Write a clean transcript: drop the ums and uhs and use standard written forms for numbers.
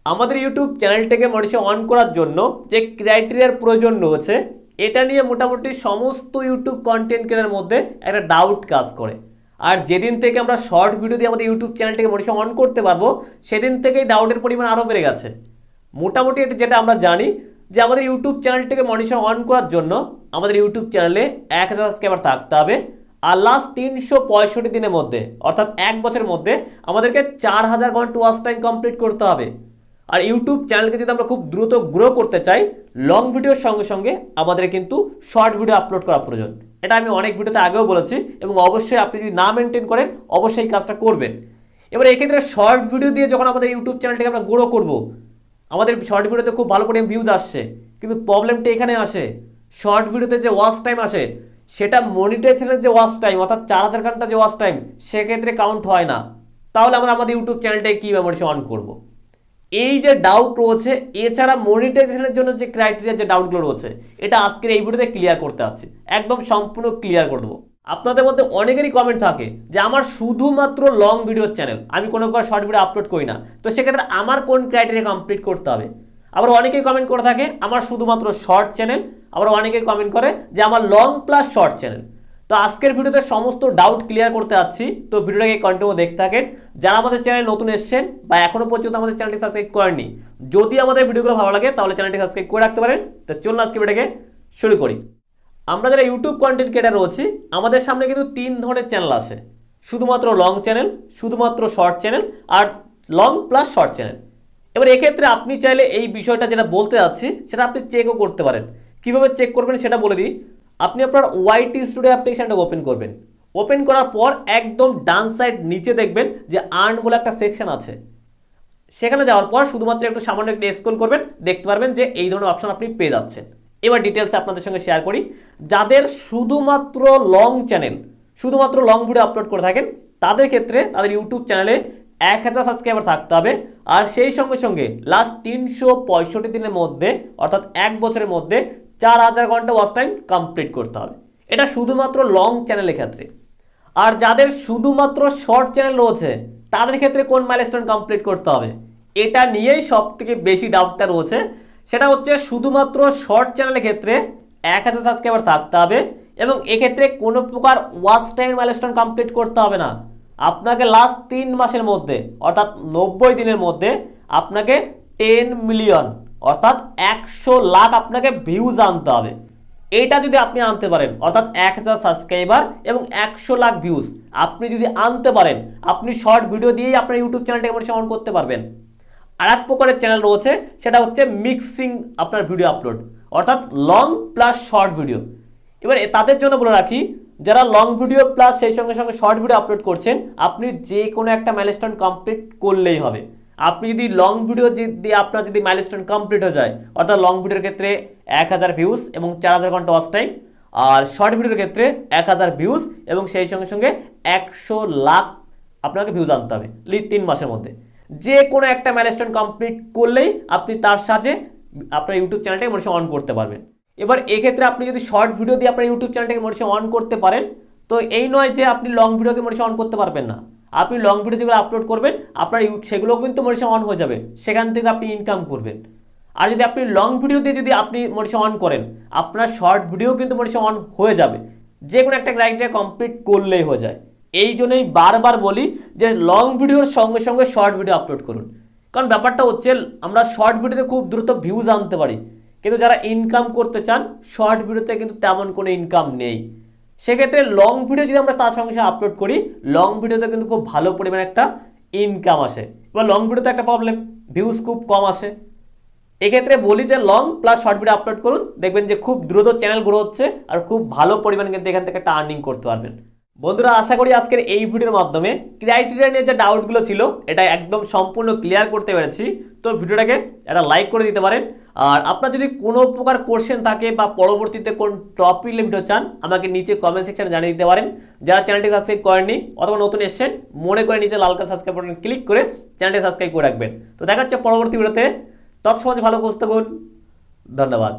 আমাদের ইউটিউব চ্যানেলটাকে monitor on করার জন্য যে ক্রাইটেরিয়ার প্রয়োজন রয়েছে এটা নিয়ে মোটামুটি সমস্ত ইউটিউব কন্টেন্ট ক্রিয়েটরের মধ্যে একটা ডাউট কাজ করে। আর যেদিন থেকে আমরা শর্ট ভিডিও দিয়ে আমাদের ইউটিউব চ্যানেলটাকে মনিটর অন করতে পারবো সেদিন থেকেই ডাউটের পরিমাণ আরও বেড়ে গেছে। মোটামুটি এটা যেটা আমরা জানি যে আমাদের ইউটিউব চ্যানেলটাকে মনিটর অন করার জন্য আমাদের ইউটিউব চ্যানেলে 1000 সাবস্ক্রাইবার থাকতে হবে, আর লাস্ট 365 দিনের মধ্যে অর্থাৎ এক বছরের মধ্যে আমাদেরকে 4000 ঘন্টা ওয়াচ টাইম কমপ্লিট করতে হবে। আর ইউটিউব চ্যানেলকে যদি আমরা খুব দ্রুত গ্রো করতে চাই লং ভিডিওর সঙ্গে সঙ্গে আমাদের কিন্তু শর্ট ভিডিও আপলোড করা প্রয়োজন। এটা আমি অনেক ভিডিওতে আগেও বলেছি এবং অবশ্যই আপনি যদি না মেনটেন করেন অবশ্যই কাজটা করবেন। এবার এই ক্ষেত্রে শর্ট ভিডিও দিয়ে যখন আমাদের ইউটিউব চ্যানেলটাকে আমরা গ্রো করব, আমাদের শর্ট ভিডিওতে খুব ভালো পরিমাণ ভিউজ আসছে, কিন্তু প্রবলেমটা এখানে আসে শর্ট ভিডিওতে যে ওয়াচ টাইম আসে সেটা মনিটাইজেশনের যে ওয়াচ টাইম অর্থাৎ 4000 ঘন্টা যে ওয়াচ টাইম সেক্ষেত্রে কাউন্ট হয় না। তাহলে আমরা আমাদের ইউটিউব চ্যানেলটাকে কীভাবে মনিটর অন করব? এই যে ডাউট রয়েছে, এছাড়া মনিটাইজেশনের জন্য যে ক্রাইটেরিয়া যে ডাউটগুলো রয়েছে এটা আজকের এই ভিডিওতে ক্লিয়ার করতে যাচ্ছি, একদম সম্পূর্ণ ক্লিয়ার করে দেবো। আপনাদের মধ্যে অনেকেরই কমেন্ট থাকে যে আমার শুধুমাত্র লং ভিডিওর চ্যানেল, আমি কোনো প্রকার শর্ট ভিডিও আপলোড করি না, তো সেক্ষেত্রে আমার কোন ক্রাইটেরিয়া কমপ্লিট করতে হবে? আবার অনেকেই কমেন্ট করে থাকে আমার শুধুমাত্র শর্ট চ্যানেল, আবার অনেকেই কমেন্ট করে যে আমার লং প্লাস শর্ট চ্যানেল। তো আজকের ভিডিওতে সমস্ত ডাউট ক্লিয়ার করতে যাচ্ছি, তো ভিডিওটাকে কন্টিনিউ দেখতে থাকেন। যারা আমাদের চ্যানেলে নতুন এসেছেন বা এখনো পর্যন্ত আমাদের চ্যানেলটি সাবস্ক্রাইব করেননি, যদি আমাদের ভিডিওগুলো ভালো লাগে তাহলে চ্যানেলটি সাবস্ক্রাইব করে রাখতে পারেন। তো চলুন আজকে ভিডিওটাকে শুরু করি। আমরা যারা ইউটিউব কন্টেন্ট ক্রিয়েটর রয়েছি আমাদের সামনে কিন্তু 3 ধরনের চ্যানেল আসে, শুধুমাত্র লং চ্যানেল, শুধুমাত্র শর্ট চ্যানেল আর লং প্লাস শর্ট চ্যানেল। এবার এক্ষেত্রে আপনি চাইলে এই বিষয়টা যেটা বলতে যাচ্ছি সেটা আপনি চেকও করতে পারেন। কিভাবে চেক করবেন সেটা বলে দিই। আপনি আপনার ওয়াইটি স্টুডিও অ্যাপ্লিকেশনটা ওপেন করবেন। ওপেন করার পর একদম ডান সাইড নিচে দেখবেন যে আর্ন বলে একটা সেকশন আছে। সেখানে যাওয়ার পর শুধুমাত্র একটু সামান্য একটু স্ক্রল করবেন, দেখতে পারবেন যে এই ধরনের অপশন আপনি পেয়ে যাচ্ছেন। এবার ডিটেলসে আপনাদের সঙ্গে শেয়ার করি। যাদের শুধুমাত্র লং চ্যানেল, শুধুমাত্র লং ভিডিও আপলোড করে থাকেন তাদের ক্ষেত্রে তাদের ইউটিউব চ্যানেলে 1000 সাবস্ক্রাইবার থাকতে হবে, আর সেই সঙ্গে সঙ্গে লাস্ট 365 দিনের মধ্যে অর্থাৎ এক বছরের মধ্যে 4000 ঘন্টা ওয়াচ টাইম কমপ্লিট করতে হবে। এটা শুধুমাত্র লং চ্যানেলের ক্ষেত্রে। আর যাদের শুধুমাত্র শর্ট চ্যানেল রয়েছে তাদের ক্ষেত্রে কোন মাইলস্টোন কমপ্লিট করতে হবে, এটা নিয়েই সব থেকে বেশি ডাউটটা রয়েছে। সেটা হচ্ছে শুধুমাত্র শর্ট চ্যানেলের ক্ষেত্রে 1000 সাবস্ক্রাইবার থাকতে হবে এবং এক্ষেত্রে কোনো প্রকার ওয়াচ টাইম মাইলস্টোন কমপ্লিট করতে হবে না। আপনাকে লাস্ট 3 মাসের মধ্যে অর্থাৎ 90 দিনের মধ্যে আপনাকে 10 মিলিয়ন অর্থাৎ 100 লাখ আপনাকে ভিউজ আনতে হবে। এইটা যদি আপনি আনতে পারেন অর্থাৎ 1000 সাবস্ক্রাইবার এবং 100 লাখ ভিউজ আপনি যদি আনতে পারেন, আপনি শর্ট ভিডিও দিয়েই আপনার ইউটিউব চ্যানেলটাকে মনিটর অন করতে পারবেন। আর এক প্রকারের চ্যানেল রয়েছে সেটা হচ্ছে মিক্সিং আপনার ভিডিও আপলোড অর্থাৎ লং প্লাস শর্ট ভিডিও। এবার তাদের জন্য বলে রাখি যারা লং ভিডিও প্লাস সেই সঙ্গে সঙ্গে শর্ট ভিডিও আপলোড করছেন আপনি যে কোনো একটা মাইলস্টোন কমপ্লিট করলেই হবে। আপনি যদি লং ভিডিও দিয়ে আপনার যদি মাইলস্টোন কমপ্লিট হয়ে যায় অর্থাৎ লং ভিডিওর ক্ষেত্রে 1000 ভিউজ এবং 4000 ঘন্টা ওয়াচ টাইম, আর শর্ট ভিডিওর ক্ষেত্রে 1000 ভিউজ এবং সেই সঙ্গে সঙ্গে 100 লাখ আপনাকে ভিউজ আনতে হবে 3 মাসের মধ্যে। যে কোনো একটা মাইলস্টোন কমপ্লিট করলেই আপনি তার সাথে আপনার ইউটিউব চ্যানেলটাকে মনিটর অন করতে পারবেন। এবার এক্ষেত্রে আপনি যদি শর্ট ভিডিও দিয়ে আপনার ইউটিউব চ্যানেলটাকে মনিটর অন করতে পারেন, তো এই নয় যে আপনি লং ভিডিওকে মনিটর অন করতে পারবেন না। আপনি লং ভিডিও যেগুলো আপলোড করবেন আপনার সেগুলো কিন্তু মনিটর অন হয়ে যাবে, সেখান থেকে আপনি ইনকাম করবেন। আর যদি আপনি লং ভিডিও দিয়ে যদি আপনি মনিটর অন করেন আপনার শর্ট ভিডিও কিন্তু মনিটর অন হয়ে যাবে, যে কোনো একটা ক্রাইটেরিয়া কমপ্লিট করলেই হয়ে যায়। এই জন্যই বারবার বলি যে লং ভিডিওর সঙ্গে সঙ্গে শর্ট ভিডিও আপলোড করুন। কারণ ব্যাপারটা হচ্ছে আমরা শর্ট ভিডিওতে খুব দ্রুত ভিউজ আনতে পারি, কিন্তু যারা ইনকাম করতে চান শর্ট ভিডিওতে কিন্তু তেমন কোনো ইনকাম নেই। সেক্ষেত্রে লং ভিডিও যদি আমরা তার সঙ্গে সঙ্গে আপলোড করি লং ভিডিওতে কিন্তু খুব ভালো পরিমাণে একটা ইনকাম আসে। এবার লং ভিডিওতে একটা প্রবলেম, ভিউজ খুব কম আসে। এক্ষেত্রে বলি যে long plus short video upload করুন, দেখবেন যে খুব দ্রুত চ্যানেল গ্রো হচ্ছে আর খুব ভালো পরিমাণে কিন্তু এখান থেকে একটা আর্নিং করতে পারবেন। বন্ধুরা আশা করি আজকের এই ভিডিওর মাধ্যমে ক্রাইটেরিয়া নিয়ে যে ডাউটগুলো ছিল এটা একদম সম্পূর্ণ ক্লিয়ার করতে পেরেছি। তো ভিডিওটাকে একটা লাইক করে দিতে পারেন। আর আপনার যদি কোনো প্রকার কোশ্চেন থাকে বা পরবর্তীতে কোন টপিক নিয়ে ভিডিও চান আমাকে নিচে কমেন্ট সেকশনে জানিয়ে দিতে পারেন। যারা চ্যানেলটি সাবস্ক্রাইব করেননি অথবা নতুন এসেছেন মনে করে নিচে লাল কালার সাবস্ক্রাইব বাটন ক্লিক করে চ্যানেলটি সাবস্ক্রাইব করে রাখবেন। তো দেখা হচ্ছে পরবর্তী ভিডিওতে, তৎসময় ভালো বুঝতে থাকুন। ধন্যবাদ।